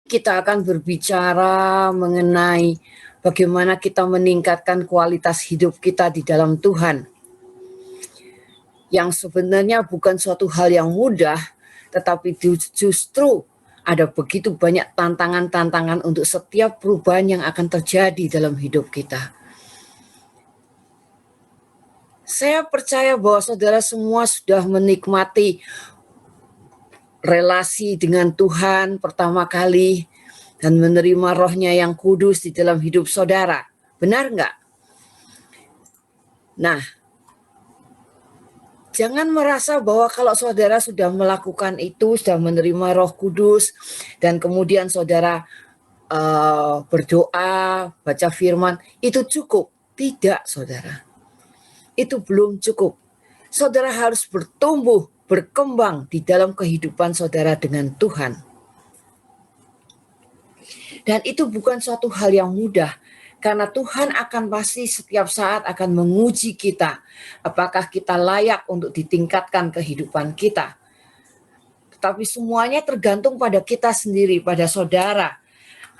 kita akan berbicara mengenai bagaimana kita meningkatkan kualitas hidup kita di dalam Tuhan. Yang sebenarnya bukan suatu hal yang mudah, tetapi justru ada begitu banyak tantangan-tantangan untuk setiap perubahan yang akan terjadi dalam hidup kita. Saya percaya bahwa saudara semua sudah menikmati relasi dengan Tuhan pertama kali dan menerima Roh-Nya yang kudus di dalam hidup saudara. Benar nggak? Nah, jangan merasa bahwa kalau saudara sudah melakukan itu, sudah menerima Roh Kudus, dan kemudian saudara berdoa, baca firman, itu cukup. Tidak, saudara. Itu belum cukup. Saudara harus bertumbuh, berkembang di dalam kehidupan saudara dengan Tuhan. Dan itu bukan suatu hal yang mudah, karena Tuhan akan pasti setiap saat akan menguji kita, apakah kita layak untuk ditingkatkan kehidupan kita. Tetapi semuanya tergantung pada kita sendiri, pada saudara.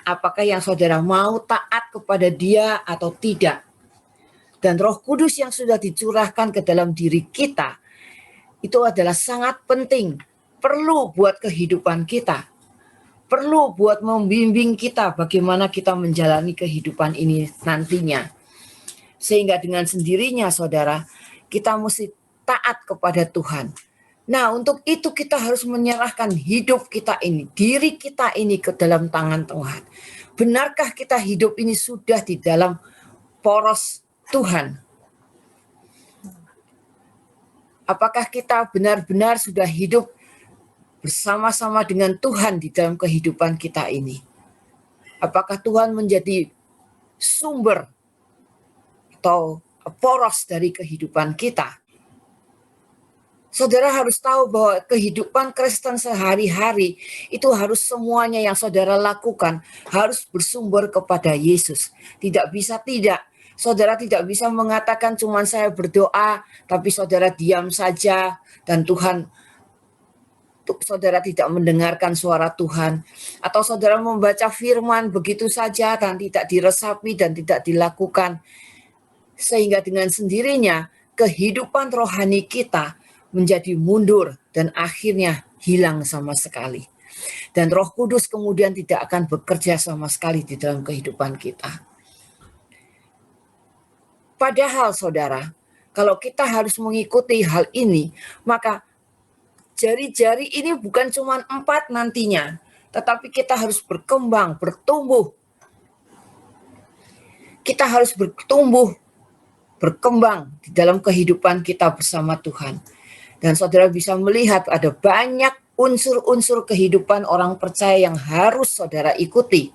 Apakah yang saudara mau taat kepada Dia atau tidak. Dan Roh Kudus yang sudah dicurahkan ke dalam diri kita, itu adalah sangat penting, perlu buat kehidupan kita. Perlu buat membimbing kita bagaimana kita menjalani kehidupan ini nantinya. Sehingga dengan sendirinya saudara, kita mesti taat kepada Tuhan. Nah, untuk itu kita harus menyerahkan hidup kita ini, diri kita ini ke dalam tangan Tuhan. Benarkah kita hidup ini sudah di dalam poros Tuhan? Apakah kita benar-benar sudah hidup bersama-sama dengan Tuhan di dalam kehidupan kita ini? Apakah Tuhan menjadi sumber atau poros dari kehidupan kita? Saudara harus tahu bahwa kehidupan Kristen sehari-hari itu harus semuanya yang saudara lakukan harus bersumber kepada Yesus. Tidak bisa tidak. Saudara tidak bisa mengatakan cuma saya berdoa, tapi saudara diam saja dan Tuhan, saudara tidak mendengarkan suara Tuhan. Atau saudara membaca firman begitu saja dan tidak diresapi dan tidak dilakukan. Sehingga dengan sendirinya kehidupan rohani kita menjadi mundur dan akhirnya hilang sama sekali. Dan Roh Kudus kemudian tidak akan bekerja sama sekali di dalam kehidupan kita. Padahal saudara, kalau kita harus mengikuti hal ini, maka jari-jari ini bukan cuma 4 nantinya, tetapi kita harus berkembang, bertumbuh. Kita harus bertumbuh, berkembang di dalam kehidupan kita bersama Tuhan. Dan saudara bisa melihat ada banyak unsur-unsur kehidupan orang percaya yang harus saudara ikuti.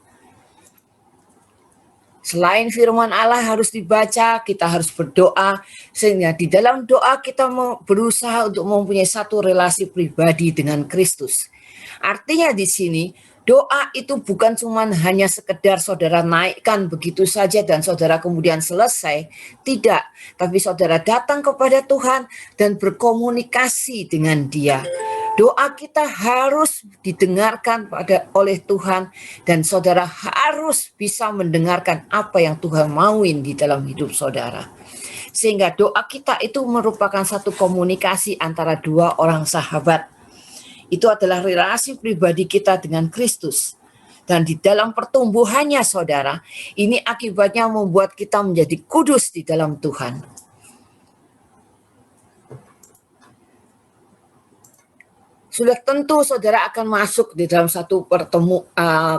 Selain firman Allah harus dibaca, kita harus berdoa, sehingga di dalam doa kita berusaha untuk mempunyai satu relasi pribadi dengan Kristus. Artinya di sini, doa itu bukan cuma hanya sekedar saudara naikkan begitu saja dan saudara kemudian selesai. Tidak, tapi saudara datang kepada Tuhan dan berkomunikasi dengan Dia. Doa kita harus didengarkan oleh Tuhan dan saudara harus bisa mendengarkan apa yang Tuhan mauin di dalam hidup saudara. Sehingga doa kita itu merupakan satu komunikasi antara dua orang sahabat. Itu adalah relasi pribadi kita dengan Kristus. Dan di dalam pertumbuhannya saudara, ini akibatnya membuat kita menjadi kudus di dalam Tuhan. Sudah tentu saudara akan masuk di dalam satu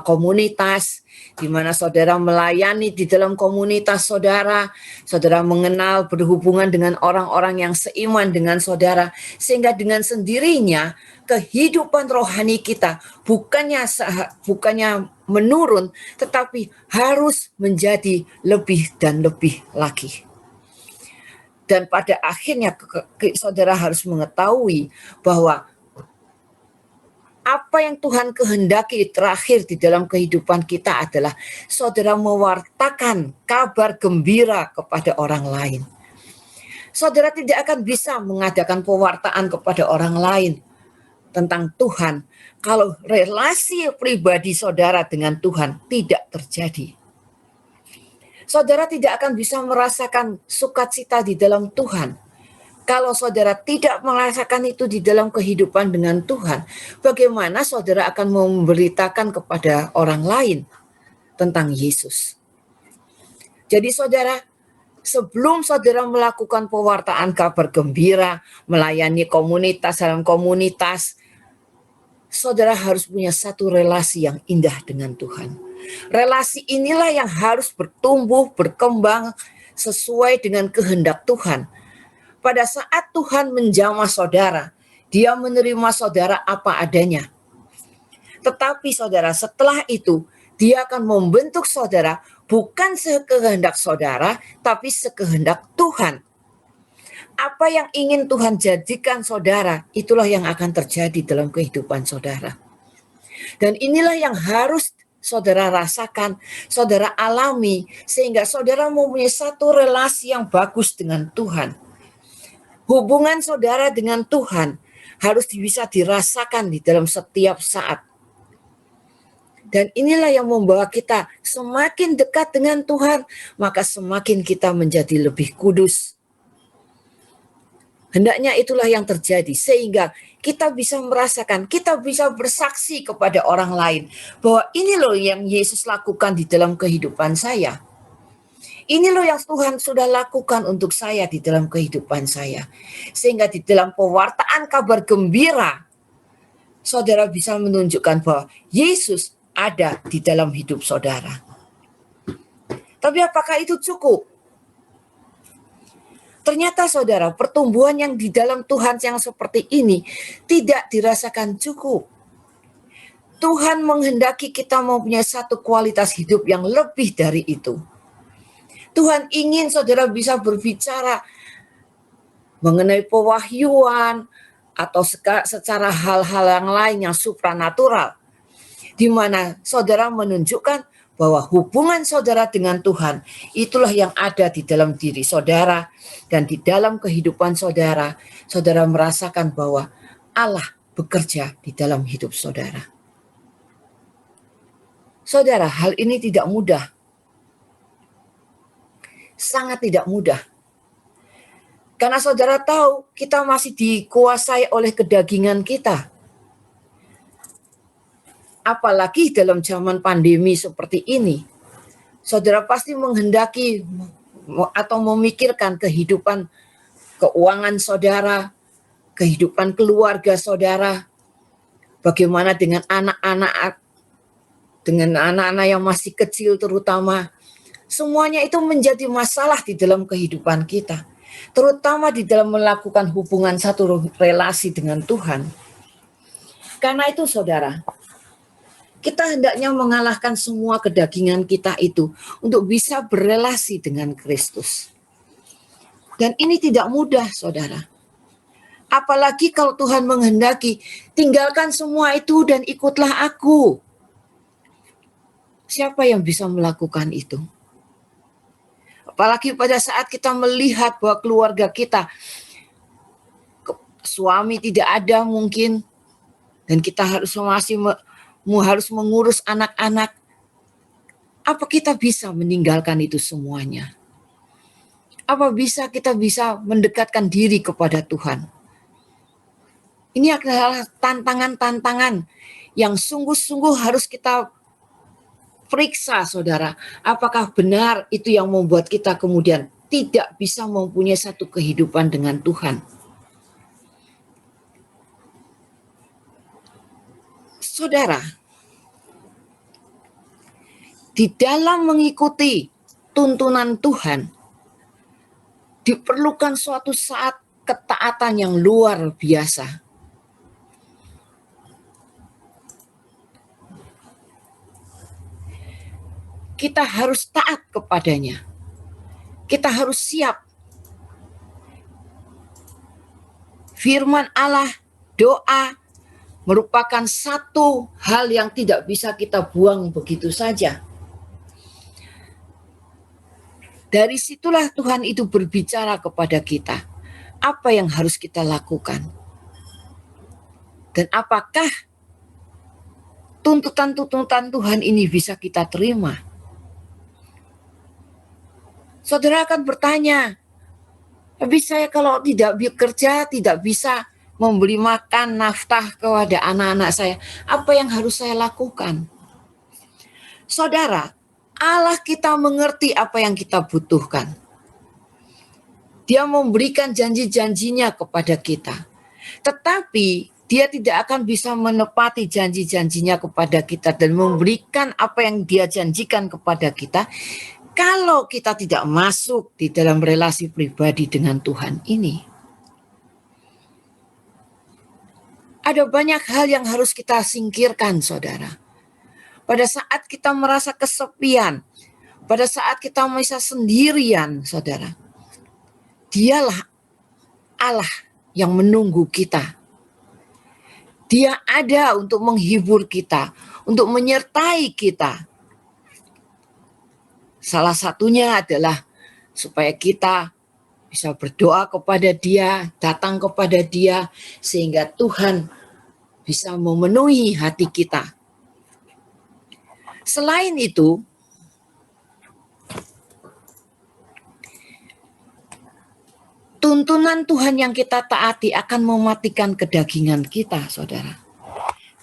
komunitas di mana saudara melayani di dalam komunitas saudara, saudara mengenal berhubungan dengan orang-orang yang seiman dengan saudara, sehingga dengan sendirinya kehidupan rohani kita bukannya menurun, tetapi harus menjadi lebih dan lebih lagi. Dan pada akhirnya saudara harus mengetahui bahwa apa yang Tuhan kehendaki terakhir di dalam kehidupan kita adalah saudara mewartakan kabar gembira kepada orang lain. Saudara tidak akan bisa mengadakan pewartaan kepada orang lain tentang Tuhan kalau relasi pribadi saudara dengan Tuhan tidak terjadi. Saudara tidak akan bisa merasakan sukacita di dalam Tuhan. Kalau saudara tidak merasakan itu di dalam kehidupan dengan Tuhan, bagaimana saudara akan memberitakan kepada orang lain tentang Yesus? Jadi saudara, sebelum saudara melakukan pewartaan kabar gembira, melayani komunitas dalam komunitas, saudara harus punya satu relasi yang indah dengan Tuhan. Relasi inilah yang harus bertumbuh, berkembang sesuai dengan kehendak Tuhan. Pada saat Tuhan menjamah saudara, Dia menerima saudara apa adanya. Tetapi saudara, setelah itu, Dia akan membentuk saudara bukan sekehendak saudara, tapi sekehendak Tuhan. Apa yang ingin Tuhan jadikan saudara, itulah yang akan terjadi dalam kehidupan saudara. Dan inilah yang harus saudara rasakan, saudara alami, sehingga saudara mempunyai satu relasi yang bagus dengan Tuhan. Hubungan saudara dengan Tuhan harus bisa dirasakan di dalam setiap saat. Dan inilah yang membawa kita semakin dekat dengan Tuhan, maka semakin kita menjadi lebih kudus. Hendaknya itulah yang terjadi, sehingga kita bisa merasakan, kita bisa bersaksi kepada orang lain, bahwa ini loh yang Yesus lakukan di dalam kehidupan saya. Ini loh yang Tuhan sudah lakukan untuk saya di dalam kehidupan saya. Sehingga di dalam pewartaan kabar gembira, saudara bisa menunjukkan bahwa Yesus ada di dalam hidup saudara. Tapi apakah itu cukup? Ternyata saudara, pertumbuhan yang di dalam Tuhan yang seperti ini tidak dirasakan cukup. Tuhan menghendaki kita mempunyai satu kualitas hidup yang lebih dari itu. Tuhan ingin saudara bisa berbicara mengenai pewahyuan atau secara hal-hal yang lain yang supranatural, di mana saudara menunjukkan bahwa hubungan saudara dengan Tuhan itulah yang ada di dalam diri saudara, dan di dalam kehidupan saudara, saudara merasakan bahwa Allah bekerja di dalam hidup saudara. Saudara, hal ini tidak mudah. Sangat tidak mudah. Karena saudara tahu kita masih dikuasai oleh kedagingan kita. Apalagi dalam zaman pandemi seperti ini, saudara pasti menghendaki atau memikirkan kehidupan keuangan saudara, kehidupan keluarga saudara, bagaimana dengan anak-anak yang masih kecil terutama. Semuanya itu menjadi masalah di dalam kehidupan kita, terutama di dalam melakukan hubungan satu relasi dengan Tuhan. Karena itu saudara, kita hendaknya mengalahkan semua kedagingan kita itu untuk bisa berelasi dengan Kristus. Dan ini tidak mudah, saudara. Apalagi kalau Tuhan menghendaki, tinggalkan semua itu dan ikutlah aku. Siapa yang bisa melakukan itu? Apalagi pada saat kita melihat bahwa keluarga kita, suami tidak ada mungkin, dan kita harus mengurus anak-anak. Apa kita bisa meninggalkan itu semuanya? Apa kita bisa mendekatkan diri kepada Tuhan? Ini adalah tantangan-tantangan yang sungguh-sungguh harus kita periksa, saudara. Apakah benar itu yang membuat kita kemudian tidak bisa mempunyai satu kehidupan dengan Tuhan? Saudara, di dalam mengikuti tuntunan Tuhan, diperlukan suatu saat ketaatan yang luar biasa. Kita harus taat kepadanya. Kita harus siap. Firman Allah, doa, merupakan satu hal yang tidak bisa kita buang begitu saja. Dari situlah Tuhan itu berbicara kepada kita. Apa yang harus kita lakukan? Dan apakah tuntutan-tuntutan Tuhan ini bisa kita terima? Saudara akan bertanya, tapi saya kalau tidak bekerja, tidak bisa memberi makan nafkah kepada anak-anak saya, apa yang harus saya lakukan? Saudara, Allah kita mengerti apa yang kita butuhkan. Dia memberikan janji-janjinya kepada kita. Tetapi dia tidak akan bisa menepati janji-janjinya kepada kita dan memberikan apa yang dia janjikan kepada kita kalau kita tidak masuk di dalam relasi pribadi dengan Tuhan ini. Ada banyak hal yang harus kita singkirkan, saudara. Pada saat kita merasa kesepian, pada saat kita merasa sendirian, saudara, Dialah Allah yang menunggu kita. Dia ada untuk menghibur kita, untuk menyertai kita. Salah satunya adalah supaya kita bisa berdoa kepada Dia, datang kepada Dia, sehingga Tuhan bisa memenuhi hati kita. Selain itu, tuntunan Tuhan yang kita taati akan mematikan kedagingan kita, saudara.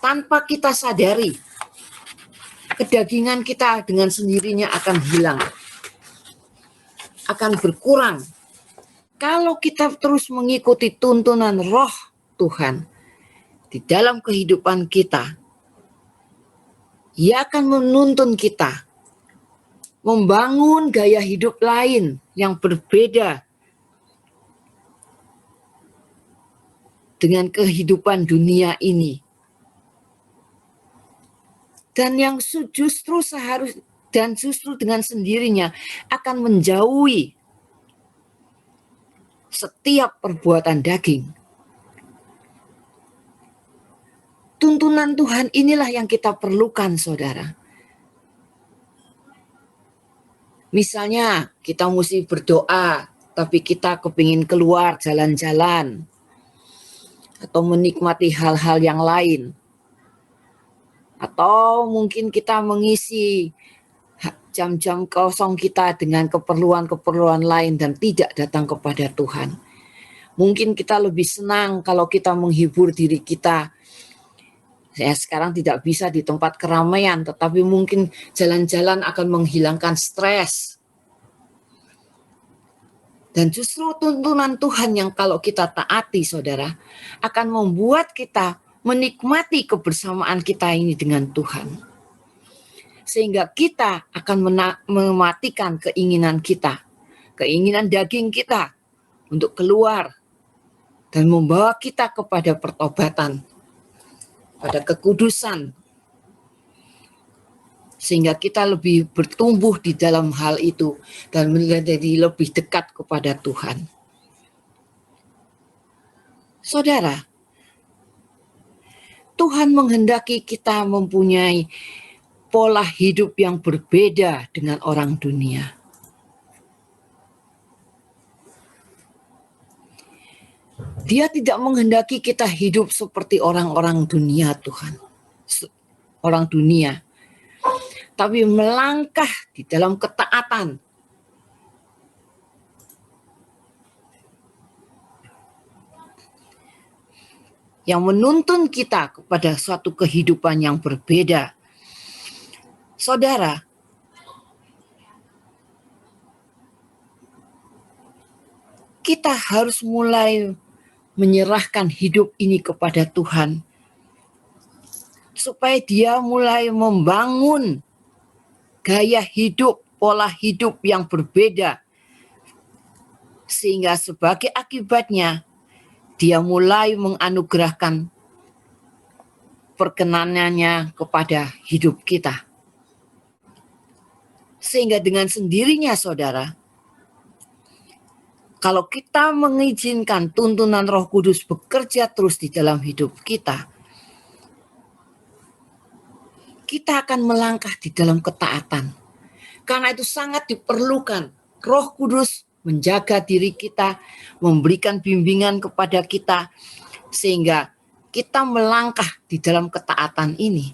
Tanpa kita sadari, kedagingan kita dengan sendirinya akan hilang, akan berkurang. Kalau kita terus mengikuti tuntunan Roh Tuhan di dalam kehidupan kita, Ia akan menuntun kita membangun gaya hidup lain yang berbeda dengan kehidupan dunia ini. Dan yang justru dengan sendirinya akan menjauhi setiap perbuatan daging. Tuntunan Tuhan inilah yang kita perlukan, saudara. Misalnya kita mesti berdoa, tapi kita kepingin keluar jalan-jalan atau menikmati hal-hal yang lain. Atau mungkin kita mengisi jam-jam kosong kita dengan keperluan-keperluan lain dan tidak datang kepada Tuhan. Mungkin kita lebih senang kalau kita menghibur diri kita. Saya sekarang tidak bisa di tempat keramaian, tetapi mungkin jalan-jalan akan menghilangkan stres. Dan justru tuntunan Tuhan yang kalau kita taati, saudara, akan membuat kita menikmati kebersamaan kita ini dengan Tuhan. Sehingga kita akan mematikan keinginan kita, keinginan daging kita untuk keluar dan membawa kita kepada pertobatan, pada kekudusan. Sehingga kita lebih bertumbuh di dalam hal itu dan menjadi lebih dekat kepada Tuhan. Saudara, Tuhan menghendaki kita mempunyai pola hidup yang berbeda dengan orang dunia. Dia tidak menghendaki kita hidup seperti orang-orang dunia, Tuhan. Orang dunia. Tapi melangkah di dalam ketaatan. Yang menuntun kita kepada suatu kehidupan yang berbeda. Saudara, kita harus mulai menyerahkan hidup ini kepada Tuhan. Supaya Dia mulai membangun gaya hidup, pola hidup yang berbeda. Sehingga sebagai akibatnya, Dia mulai menganugerahkan perkenanannya kepada hidup kita. Sehingga dengan sendirinya, saudara, kalau kita mengizinkan tuntunan Roh Kudus bekerja terus di dalam hidup kita, kita akan melangkah di dalam ketaatan. Karena itu sangat diperlukan Roh Kudus menjaga diri kita, memberikan bimbingan kepada kita, sehingga kita melangkah di dalam ketaatan ini.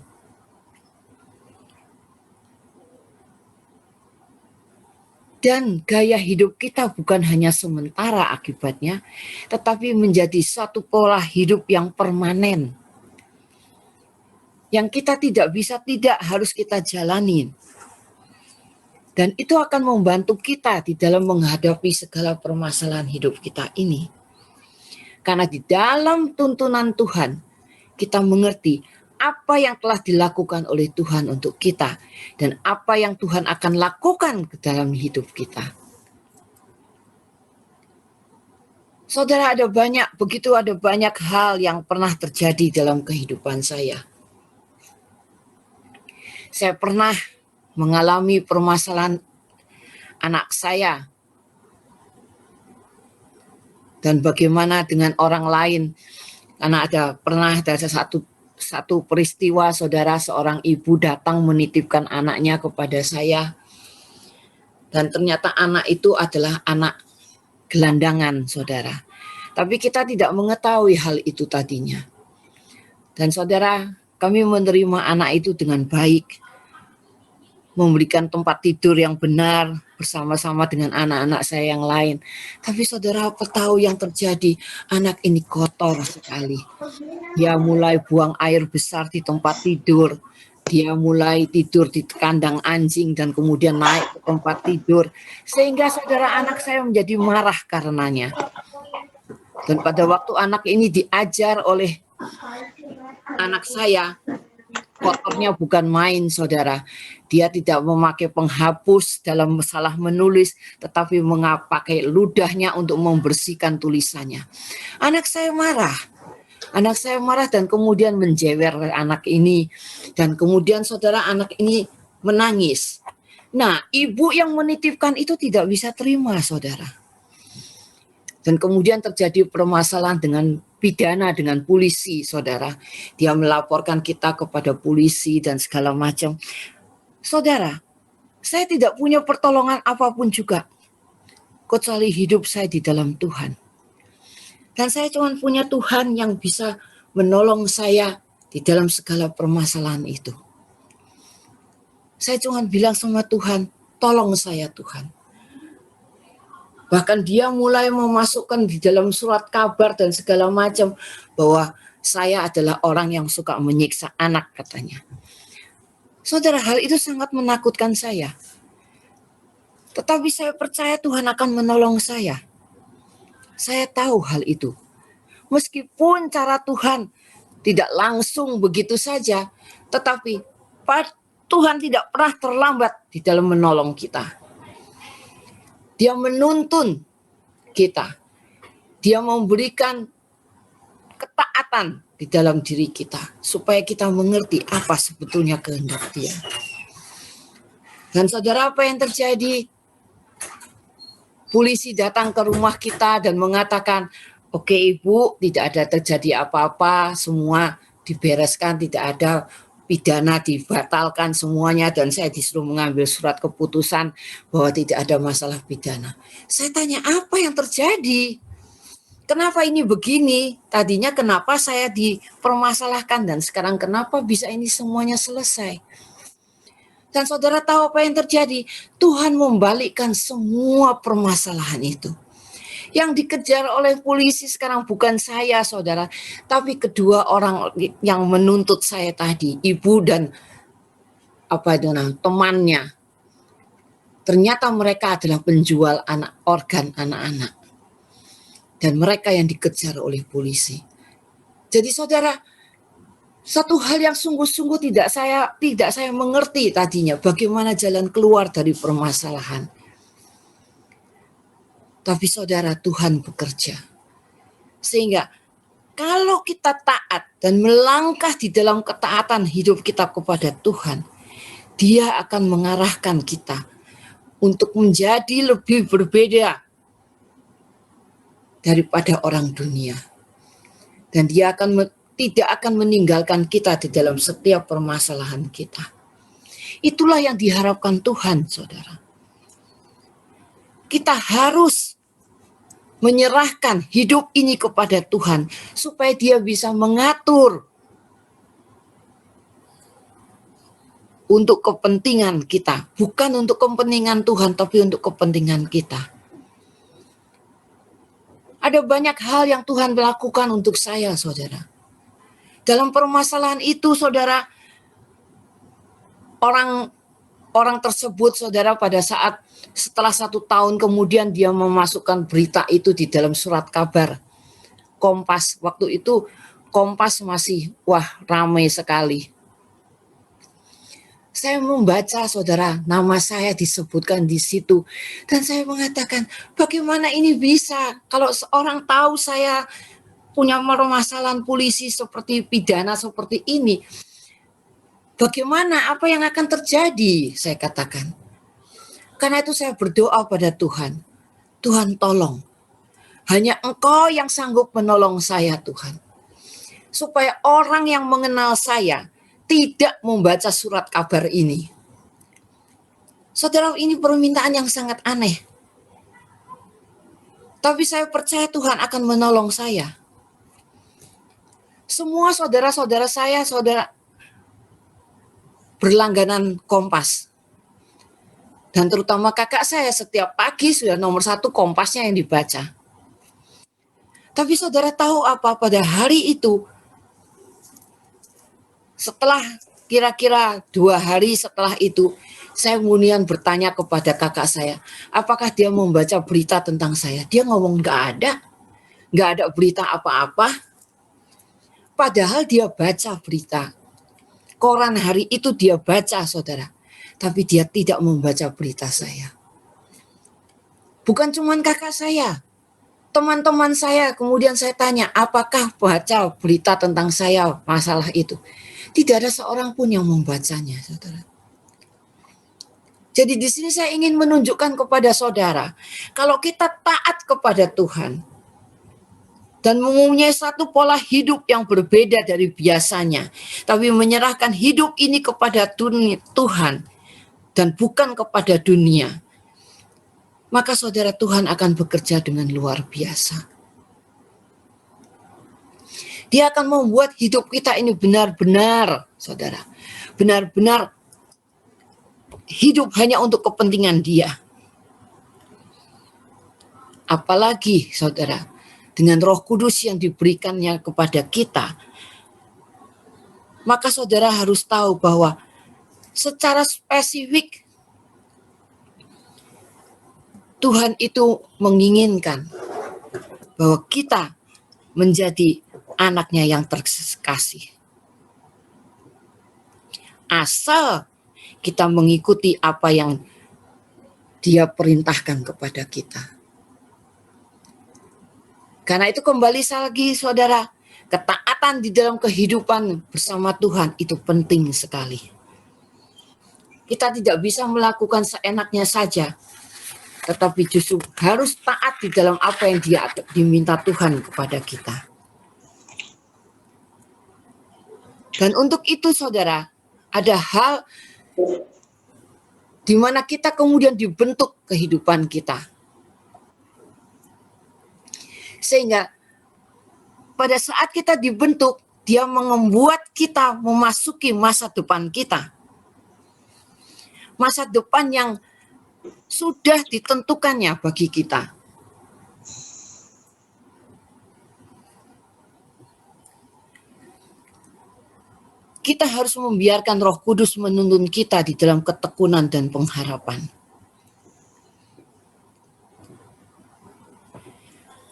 Dan gaya hidup kita bukan hanya sementara akibatnya, tetapi menjadi satu pola hidup yang permanen. Yang kita tidak harus kita jalani. Dan itu akan membantu kita di dalam menghadapi segala permasalahan hidup kita ini. Karena di dalam tuntunan Tuhan, kita mengerti apa yang telah dilakukan oleh Tuhan untuk kita dan apa yang Tuhan akan lakukan ke dalam hidup kita. Saudara, begitu banyak hal yang pernah terjadi dalam kehidupan saya. Saya pernah mengalami permasalahan anak saya. Dan bagaimana dengan orang lain. Karena pernah ada satu peristiwa, saudara, seorang ibu datang menitipkan anaknya kepada saya. Dan ternyata anak itu adalah anak gelandangan, saudara. Tapi kita tidak mengetahui hal itu tadinya. Dan saudara, kami menerima anak itu dengan baik. Memberikan tempat tidur yang benar bersama-sama dengan anak-anak saya yang lain. Tapi saudara, apa tahu yang terjadi? Anak ini kotor sekali. Dia mulai buang air besar di tempat tidur. Dia mulai tidur di kandang anjing dan kemudian naik ke tempat tidur. Sehingga saudara, anak saya menjadi marah karenanya. Dan pada waktu anak ini diajar oleh anak saya, kotornya bukan main, saudara. Dia tidak memakai penghapus dalam salah menulis, tetapi memakai ludahnya untuk membersihkan tulisannya. Anak saya marah dan kemudian menjewer anak ini. Dan kemudian saudara, anak ini menangis. Nah, ibu yang menitipkan itu tidak bisa terima, saudara. Dan kemudian terjadi permasalahan dengan pidana, dengan polisi, saudara. Dia melaporkan kita kepada polisi dan segala macam. Saudara, saya tidak punya pertolongan apapun juga, kecuali hidup saya di dalam Tuhan. Dan saya cuma punya Tuhan yang bisa menolong saya di dalam segala permasalahan itu. Saya cuma bilang sama Tuhan, tolong saya Tuhan. Bahkan dia mulai memasukkan di dalam surat kabar dan segala macam bahwa saya adalah orang yang suka menyiksa anak, katanya. Saudara, hal itu sangat menakutkan saya. Tetapi saya percaya Tuhan akan menolong saya. Saya tahu hal itu. Meskipun cara Tuhan tidak langsung begitu saja, tetapi Tuhan tidak pernah terlambat di dalam menolong kita. Dia menuntun kita. Dia memberikan ketaatan di dalam diri kita supaya kita mengerti apa sebetulnya kehendak Dia. Dan saudara, apa yang terjadi? Polisi datang ke rumah kita dan mengatakan, oke ibu, tidak ada terjadi apa-apa, semua dibereskan, tidak ada pidana, dibatalkan semuanya, dan saya disuruh mengambil surat keputusan bahwa tidak ada masalah pidana. Saya tanya, apa yang terjadi? Kenapa ini begini? Tadinya kenapa saya dipermasalahkan dan sekarang kenapa bisa ini semuanya selesai? Dan saudara tahu apa yang terjadi? Tuhan membalikkan semua permasalahan itu. Yang dikejar oleh polisi sekarang bukan saya, saudara, tapi kedua orang yang menuntut saya tadi, ibu dan temannya. Ternyata mereka adalah penjual organ anak-anak. Dan mereka yang dikejar oleh polisi. Jadi saudara, satu hal yang sungguh-sungguh tidak saya mengerti tadinya, bagaimana jalan keluar dari permasalahan. Tapi saudara, Tuhan bekerja. Sehingga kalau kita taat dan melangkah di dalam ketaatan hidup kita kepada Tuhan, Dia akan mengarahkan kita untuk menjadi lebih berbeda daripada orang dunia. Dan Dia tidak akan meninggalkan kita di dalam setiap permasalahan kita. Itulah yang diharapkan Tuhan, saudara. Kita harus menyerahkan hidup ini kepada Tuhan, supaya dia bisa mengatur untuk kepentingan kita, bukan untuk kepentingan Tuhan, tapi untuk kepentingan kita. Ada banyak hal yang Tuhan lakukan untuk saya, saudara. Dalam permasalahan itu, saudara, orang tersebut, saudara, pada saat setelah 1 tahun kemudian dia memasukkan berita itu di dalam surat kabar Kompas. Waktu itu Kompas masih ramai sekali. Saya membaca, saudara, nama saya disebutkan di situ. Dan saya mengatakan, bagaimana ini bisa? Kalau seorang tahu saya punya permasalahan polisi seperti pidana seperti ini, bagaimana, apa yang akan terjadi? Saya katakan. Karena itu saya berdoa pada Tuhan. Tuhan tolong. Hanya Engkau yang sanggup menolong saya, Tuhan. Supaya orang yang mengenal saya tidak membaca surat kabar ini. Saudara, ini permintaan yang sangat aneh. Tapi saya percaya Tuhan akan menolong saya. Semua saudara-saudara saya, saudara berlangganan Kompas. Dan terutama kakak saya setiap pagi sudah nomor 1 Kompasnya yang dibaca. Tapi saudara tahu apa, pada hari itu, setelah kira-kira 2 hari setelah itu, saya kemudian bertanya kepada kakak saya, apakah dia membaca berita tentang saya? Dia ngomong nggak ada berita apa-apa. Padahal dia baca berita. Koran hari itu dia baca, saudara. Tapi dia tidak membaca berita saya. Bukan cuma kakak saya, teman-teman saya. Kemudian saya tanya, apakah baca berita tentang saya masalah itu? Tidak ada seorang pun yang membacanya, saudara. Jadi di sini saya ingin menunjukkan kepada saudara, kalau kita taat kepada Tuhan dan mempunyai satu pola hidup yang berbeda dari biasanya, tapi menyerahkan hidup ini kepada Tuhan dan bukan kepada dunia, maka saudara, Tuhan akan bekerja dengan luar biasa. Dia akan membuat hidup kita ini benar-benar, saudara, benar-benar hidup hanya untuk kepentingan Dia. Apalagi, saudara, dengan Roh Kudus yang diberikannya kepada kita, maka saudara harus tahu bahwa secara spesifik Tuhan itu menginginkan bahwa kita menjadi anaknya yang terkasih. Asal kita mengikuti apa yang Dia perintahkan kepada kita. Karena itu kembali lagi, saudara, ketaatan di dalam kehidupan bersama Tuhan itu penting sekali. Kita tidak bisa melakukan seenaknya saja, tetapi justru harus taat di dalam apa yang diminta Tuhan kepada kita. Dan untuk itu, saudara, ada hal di mana kita kemudian dibentuk kehidupan kita. Sehingga pada saat kita dibentuk, Dia membuat kita memasuki masa depan kita. Masa depan yang sudah ditentukannya bagi kita. Kita harus membiarkan Roh Kudus menuntun kita di dalam ketekunan dan pengharapan.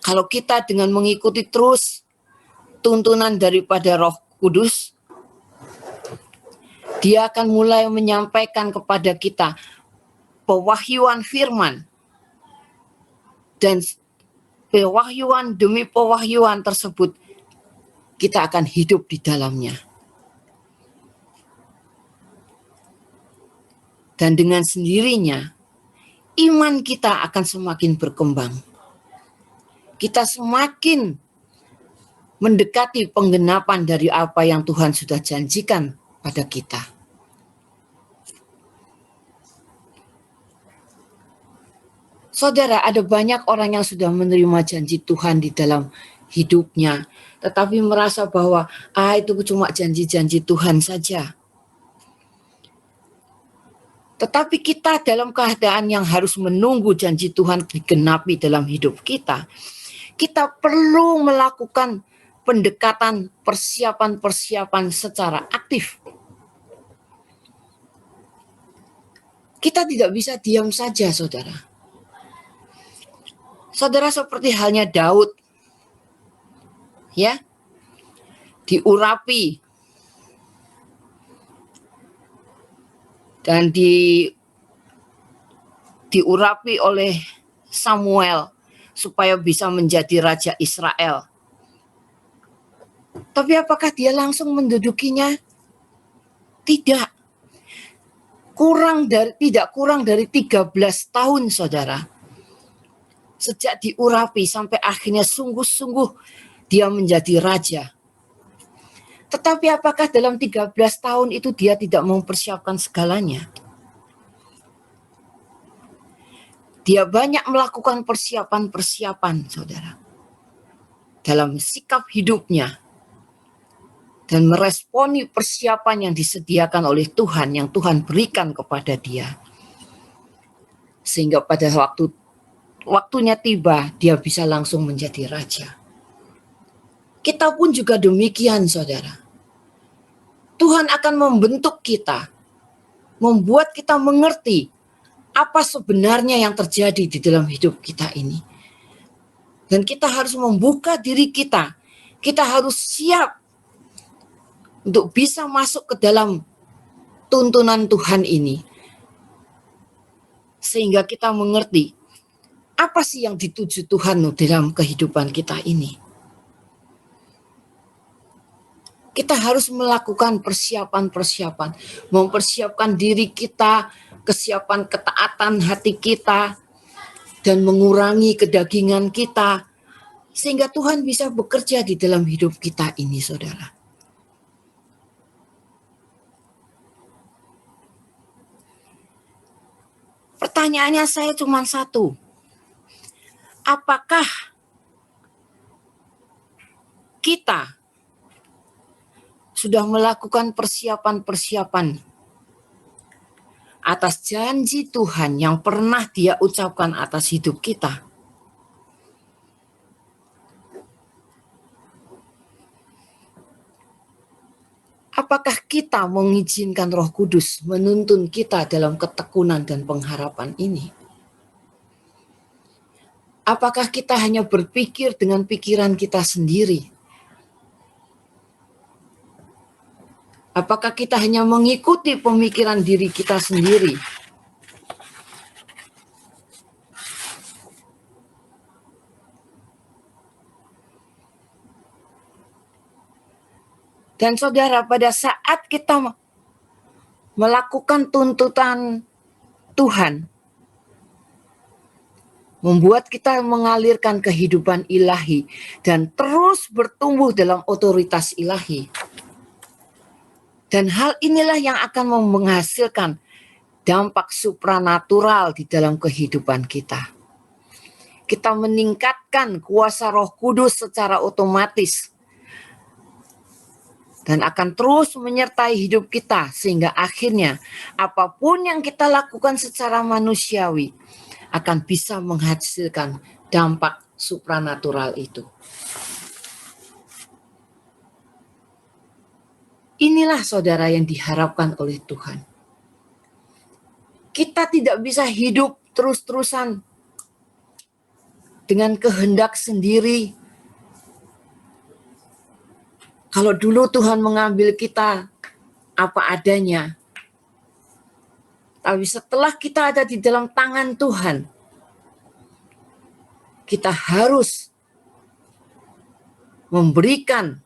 Kalau kita dengan mengikuti terus tuntunan daripada Roh Kudus, Dia akan mulai menyampaikan kepada kita pewahyuan firman. Dan pewahyuan demi pewahyuan tersebut, kita akan hidup di dalamnya. Dan dengan sendirinya, iman kita akan semakin berkembang. Kita semakin mendekati penggenapan dari apa yang Tuhan sudah janjikan pada kita. Saudara, ada banyak orang yang sudah menerima janji Tuhan di dalam hidupnya, tetapi merasa bahwa itu cuma janji-janji Tuhan saja. Tetapi kita dalam keadaan yang harus menunggu janji Tuhan digenapi dalam hidup kita. Kita perlu melakukan pendekatan persiapan-persiapan secara aktif. Kita tidak bisa diam saja, saudara. Saudara, seperti halnya Daud, ya, diurapi dan diurapi oleh Samuel supaya bisa menjadi raja Israel. Tapi apakah dia langsung mendudukinya? Tidak. Tidak kurang dari 13 tahun, saudara. Sejak diurapi sampai akhirnya sungguh-sungguh dia menjadi raja. Tetapi apakah dalam 13 tahun itu dia tidak mempersiapkan segalanya? Dia banyak melakukan persiapan-persiapan, saudara, dalam sikap hidupnya dan meresponi persiapan yang disediakan oleh Tuhan, yang Tuhan berikan kepada dia. Sehingga pada waktunya tiba, dia bisa langsung menjadi raja. Kita pun juga demikian, saudara. Tuhan akan membentuk kita, membuat kita mengerti apa sebenarnya yang terjadi di dalam hidup kita ini. Dan kita harus membuka diri kita. Kita harus siap untuk bisa masuk ke dalam tuntunan Tuhan ini. Sehingga kita mengerti apa sih yang dituju Tuhan dalam kehidupan kita ini. Kita harus melakukan persiapan-persiapan, mempersiapkan diri kita, kesiapan ketaatan hati kita, dan mengurangi kedagingan kita, sehingga Tuhan bisa bekerja di dalam hidup kita ini, saudara. Pertanyaannya saya cuma satu. Apakah kita sudah melakukan persiapan-persiapan atas janji Tuhan yang pernah Dia ucapkan atas hidup kita? Apakah kita mengizinkan Roh Kudus menuntun kita dalam ketekunan dan pengharapan ini? Apakah kita hanya berpikir dengan pikiran kita sendiri? Apakah kita hanya mengikuti pemikiran diri kita sendiri? Dan saudara, pada saat kita melakukan tuntutan Tuhan, membuat kita mengalirkan kehidupan ilahi dan terus bertumbuh dalam otoritas ilahi. Dan hal inilah yang akan menghasilkan dampak supranatural di dalam kehidupan kita. Kita meningkatkan kuasa Roh Kudus secara otomatis dan akan terus menyertai hidup kita, sehingga akhirnya apapun yang kita lakukan secara manusiawi akan bisa menghasilkan dampak supranatural itu. Inilah, saudara, yang diharapkan oleh Tuhan. Kita tidak bisa hidup terus-terusan dengan kehendak sendiri. Kalau dulu Tuhan mengambil kita apa adanya, tapi setelah kita ada di dalam tangan Tuhan, kita harus memberikan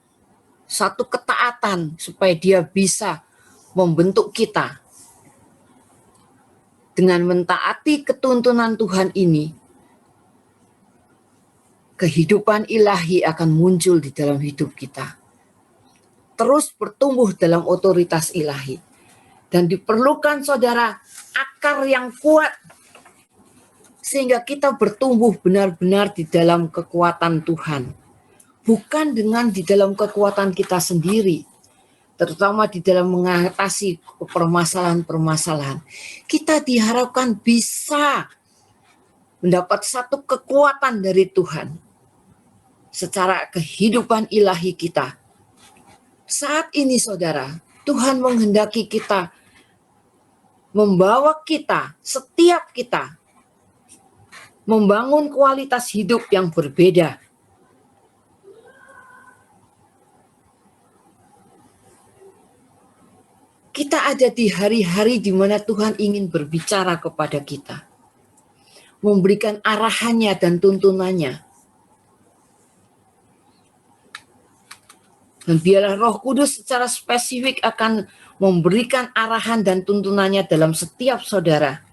satu ketaatan supaya Dia bisa membentuk kita. Dengan mentaati ketuntunan Tuhan ini, kehidupan ilahi akan muncul di dalam hidup kita. Terus bertumbuh dalam otoritas ilahi. Dan diperlukan, saudara, akar yang kuat sehingga kita bertumbuh benar-benar di dalam kekuatan Tuhan, bukan dengan di dalam kekuatan kita sendiri, terutama di dalam mengatasi permasalahan-permasalahan. Kita diharapkan bisa mendapat satu kekuatan dari Tuhan secara kehidupan ilahi kita. Saat ini saudara, Tuhan menghendaki kita, membawa kita, setiap kita, membangun kualitas hidup yang berbeda. Kita ada di hari-hari di mana Tuhan ingin berbicara kepada kita, memberikan arahannya dan tuntunannya. Dan biarlah Roh Kudus secara spesifik akan memberikan arahan dan tuntunannya dalam setiap saudara,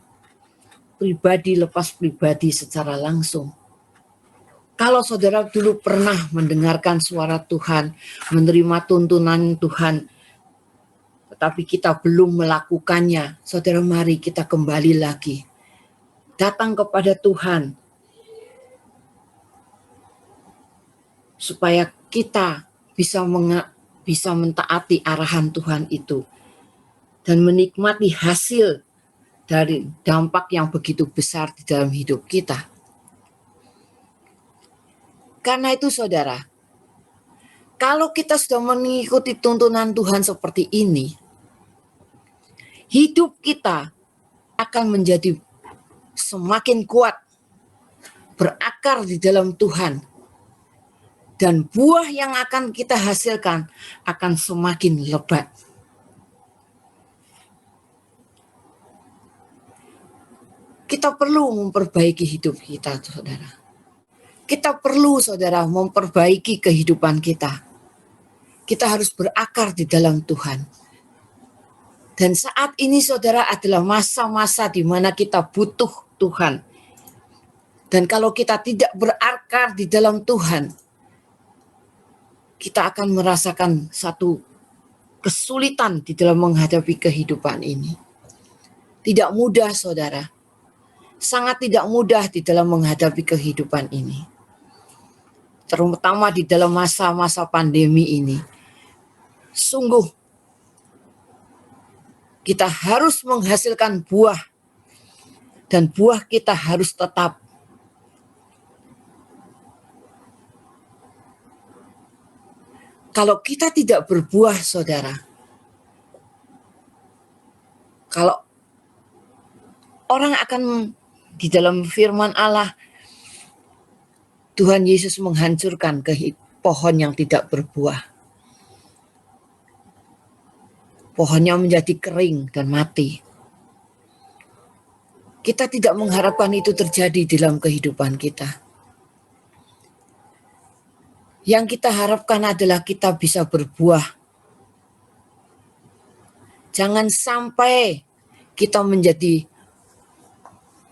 pribadi lepas pribadi secara langsung. Kalau saudara dulu pernah mendengarkan suara Tuhan, menerima tuntunan Tuhan, tetapi kita belum melakukannya, saudara mari kita kembali lagi. Datang kepada Tuhan, supaya kita bisa mentaati arahan Tuhan itu dan menikmati hasil dari dampak yang begitu besar di dalam hidup kita. Karena itu saudara, kalau kita sudah mengikuti tuntunan Tuhan seperti ini, hidup kita akan menjadi semakin kuat, berakar di dalam Tuhan, dan buah yang akan kita hasilkan akan semakin lebat. Kita perlu memperbaiki hidup kita, saudara. Kita perlu, saudara, memperbaiki kehidupan kita. Kita harus berakar di dalam Tuhan. Dan saat ini, saudara, adalah masa-masa di mana kita butuh Tuhan. Dan kalau kita tidak berakar di dalam Tuhan, kita akan merasakan satu kesulitan di dalam menghadapi kehidupan ini. Tidak mudah, saudara. Sangat tidak mudah di dalam menghadapi kehidupan ini. Terutama di dalam masa-masa pandemi ini. Sungguh, kita harus menghasilkan buah. Dan buah kita harus tetap. Kalau kita tidak berbuah, saudara, kalau orang akan di dalam firman Allah, Tuhan Yesus menghancurkan pohon yang tidak berbuah. Pohonnya menjadi kering dan mati. Kita tidak mengharapkan itu terjadi dalam kehidupan kita. Yang kita harapkan adalah kita bisa berbuah. Jangan sampai kita menjadi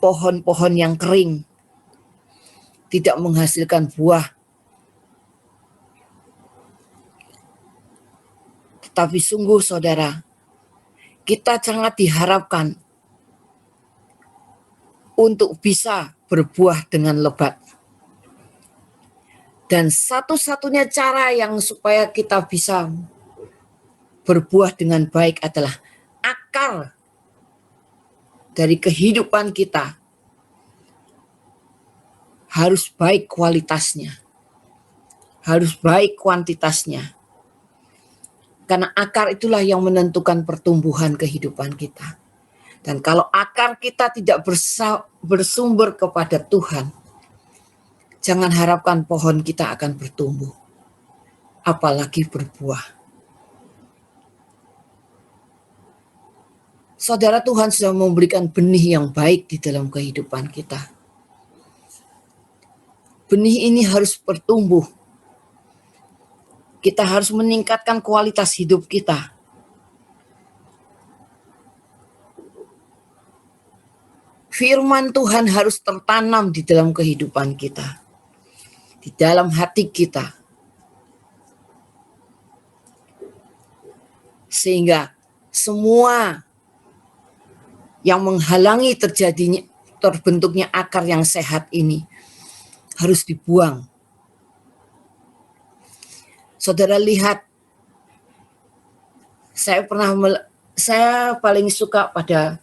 pohon-pohon yang kering, tidak menghasilkan buah. Tetapi sungguh saudara, kita sangat diharapkan untuk bisa berbuah dengan lebat. Dan satu-satunya cara yang supaya kita bisa berbuah dengan baik adalah akar dari kehidupan kita harus baik kualitasnya, harus baik kuantitasnya. Karena akar itulah yang menentukan pertumbuhan kehidupan kita. Dan kalau akar kita tidak bersumber kepada Tuhan, jangan harapkan pohon kita akan bertumbuh, apalagi berbuah. Saudara, Tuhan sudah memberikan benih yang baik di dalam kehidupan kita. Benih ini harus bertumbuh. Kita harus meningkatkan kualitas hidup kita. Firman Tuhan harus tertanam di dalam kehidupan kita, di dalam hati kita, sehingga semua yang menghalangi terjadinya terbentuknya akar yang sehat ini harus dibuang. Saudara lihat, saya paling suka pada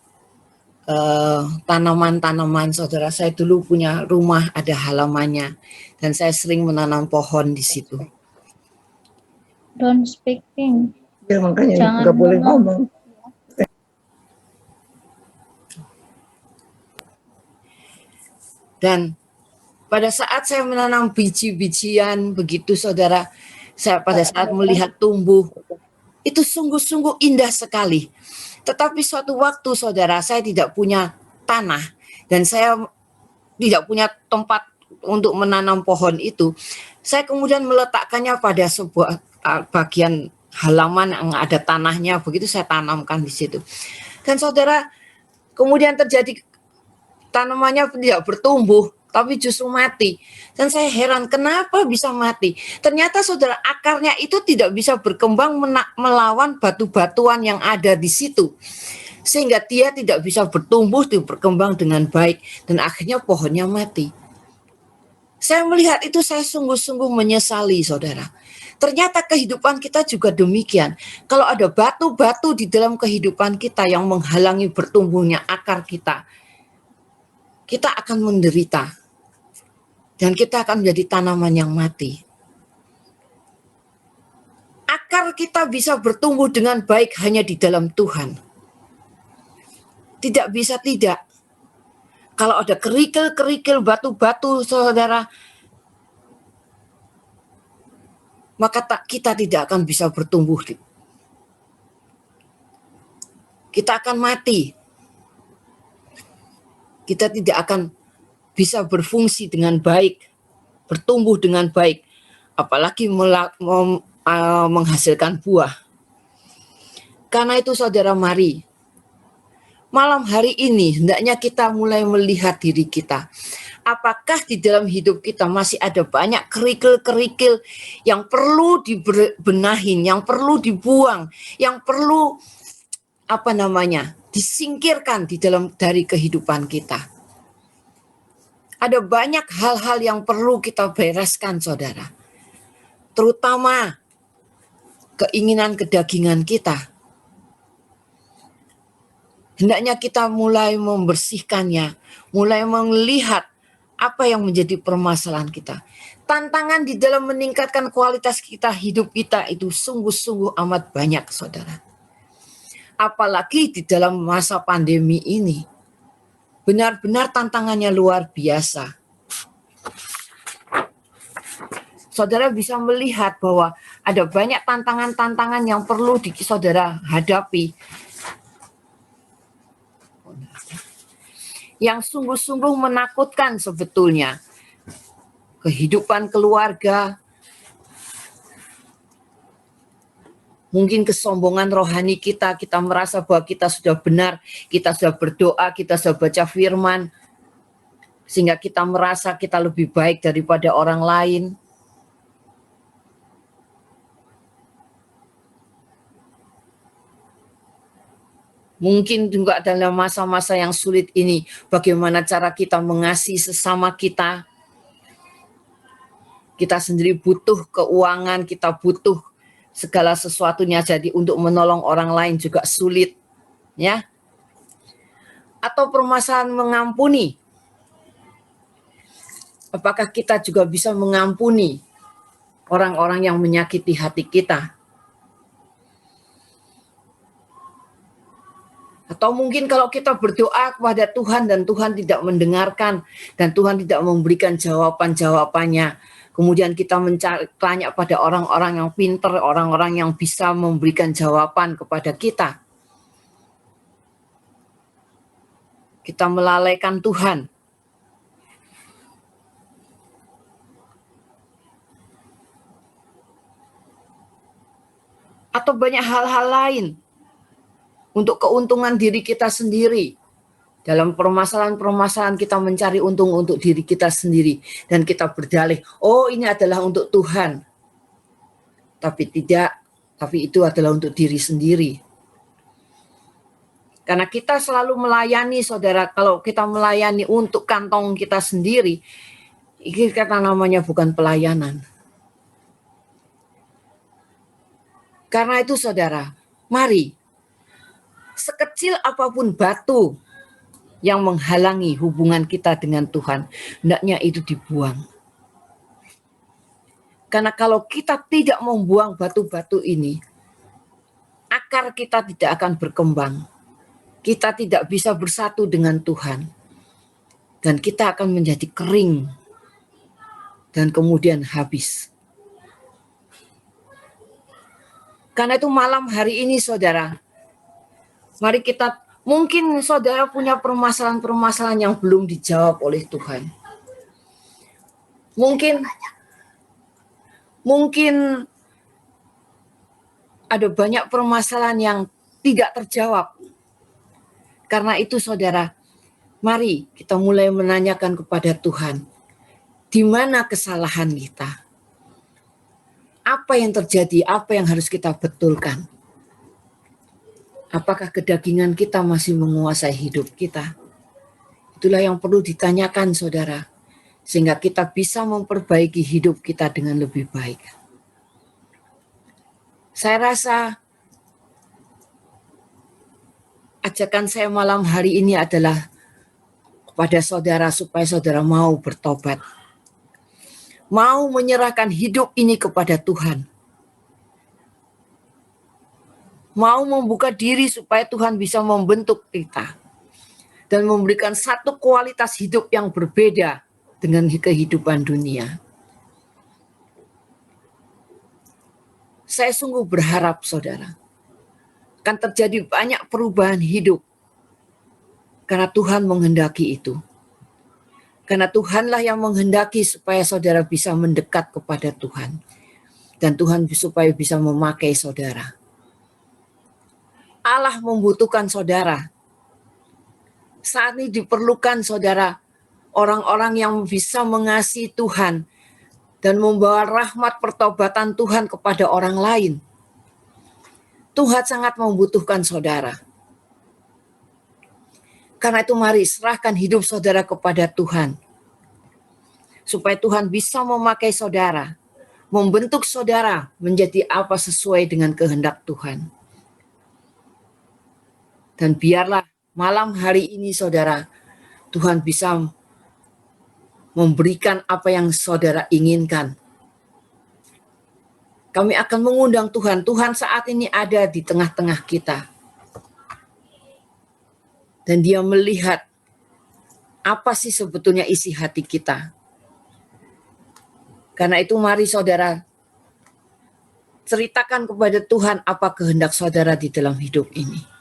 tanaman-tanaman. Saudara, saya dulu punya rumah ada halamannya dan saya sering menanam pohon di situ. Don't speaking. Ya makanya Jangan nggak boleh ngomong. Dan pada saat saya menanam biji-bijian begitu, saudara, saya pada saat melihat tumbuh, itu sungguh-sungguh indah sekali. Tetapi suatu waktu, saudara, saya tidak punya tanah dan saya tidak punya tempat untuk menanam pohon itu. Saya kemudian meletakkannya pada sebuah bagian halaman yang ada tanahnya, begitu saya tanamkan di situ. Dan saudara, kemudian terjadi tanamannya tidak bertumbuh, tapi justru mati. Dan saya heran kenapa bisa mati. Ternyata saudara, akarnya itu tidak bisa berkembang melawan batu-batuan yang ada di situ. Sehingga dia tidak bisa bertumbuh, berkembang dengan baik. Dan akhirnya pohonnya mati. Saya melihat itu, saya sungguh-sungguh menyesali, saudara. Ternyata kehidupan kita juga demikian. Kalau ada batu-batu di dalam kehidupan kita yang menghalangi bertumbuhnya akar kita, kita akan menderita. Dan kita akan menjadi tanaman yang mati. Akar kita bisa bertumbuh dengan baik hanya di dalam Tuhan. Tidak bisa tidak. Kalau ada kerikil-kerikil batu-batu, saudara, maka kita tidak akan bisa bertumbuh. Kita akan mati. Kita tidak akan bisa berfungsi dengan baik, bertumbuh dengan baik, apalagi menghasilkan buah. Karena itu saudara, mari malam hari ini hendaknya kita mulai melihat diri kita. Apakah di dalam hidup kita masih ada banyak kerikil-kerikil yang perlu dibenahin, yang perlu dibuang, yang perlu disingkirkan dari kehidupan kita. Ada banyak hal-hal yang perlu kita bereskan, saudara. Terutama keinginan kedagingan kita. Hendaknya kita mulai membersihkannya, mulai melihat apa yang menjadi permasalahan kita. Tantangan di dalam meningkatkan kualitas hidup kita itu sungguh-sungguh amat banyak, saudara. Apalagi di dalam masa pandemi ini. Benar-benar tantangannya luar biasa. Saudara bisa melihat bahwa ada banyak tantangan-tantangan yang perlu saudara hadapi. Yang sungguh-sungguh menakutkan sebetulnya. Kehidupan keluarga, mungkin kesombongan rohani kita merasa bahwa kita sudah benar, kita sudah berdoa, kita sudah baca firman, sehingga kita merasa kita lebih baik daripada orang lain. Mungkin juga dalam masa-masa yang sulit ini, bagaimana cara kita mengasihi sesama kita. Kita sendiri butuh keuangan, kita butuh segala sesuatunya, jadi untuk menolong orang lain juga sulit, ya. Atau permasalahan mengampuni. Apakah kita juga bisa mengampuni orang-orang yang menyakiti hati kita? Atau mungkin kalau kita berdoa kepada Tuhan dan Tuhan tidak mendengarkan dan Tuhan tidak memberikan jawaban-jawabannya. Kemudian kita tanya pada orang-orang yang pintar, orang-orang yang bisa memberikan jawaban kepada kita. Kita melalaikan Tuhan. Atau banyak hal-hal lain untuk keuntungan diri kita sendiri. Dalam permasalahan-permasalahan kita mencari untung untuk diri kita sendiri. Dan kita berdalih, oh ini adalah untuk Tuhan. Tapi tidak, tapi itu adalah untuk diri sendiri. Karena kita selalu melayani, saudara. Kalau kita melayani untuk kantong kita sendiri, ini kata namanya bukan pelayanan. Karena itu, saudara, mari, sekecil apapun batu yang menghalangi hubungan kita dengan Tuhan, hendaknya itu dibuang. Karena kalau kita tidak membuang batu-batu ini, akar kita tidak akan berkembang. Kita tidak bisa bersatu dengan Tuhan. Dan kita akan menjadi kering. Dan kemudian habis. Karena itu malam hari ini, saudara, mari kita, mungkin saudara punya permasalahan-permasalahan yang belum dijawab oleh Tuhan. Mungkin ada banyak permasalahan yang tidak terjawab. Karena itu, saudara, mari kita mulai menanyakan kepada Tuhan, di mana kesalahan kita? Apa yang terjadi? Apa yang harus kita betulkan? Apakah kedagingan kita masih menguasai hidup kita? Itulah yang perlu ditanyakan, saudara, sehingga kita bisa memperbaiki hidup kita dengan lebih baik. Saya rasa ajakan saya malam hari ini adalah kepada saudara supaya saudara mau bertobat. Mau menyerahkan hidup ini kepada Tuhan. Mau membuka diri supaya Tuhan bisa membentuk kita. Dan memberikan satu kualitas hidup yang berbeda dengan kehidupan dunia. Saya sungguh berharap, saudara, akan terjadi banyak perubahan hidup. Karena Tuhan menghendaki itu. Karena Tuhanlah yang menghendaki supaya saudara bisa mendekat kepada Tuhan. Dan Tuhan supaya bisa memakai saudara. Allah membutuhkan saudara. Saat ini diperlukan, saudara, orang-orang yang bisa mengasihi Tuhan dan membawa rahmat pertobatan Tuhan kepada orang lain. Tuhan sangat membutuhkan saudara. Karena itu mari serahkan hidup saudara kepada Tuhan. Supaya Tuhan bisa memakai saudara, membentuk saudara menjadi apa sesuai dengan kehendak Tuhan. Dan biarlah malam hari ini, saudara, Tuhan bisa memberikan apa yang saudara inginkan. Kami akan mengundang Tuhan. Tuhan saat ini ada di tengah-tengah kita. Dan Dia melihat apa sih sebetulnya isi hati kita. Karena itu mari saudara ceritakan kepada Tuhan apa kehendak saudara di dalam hidup ini.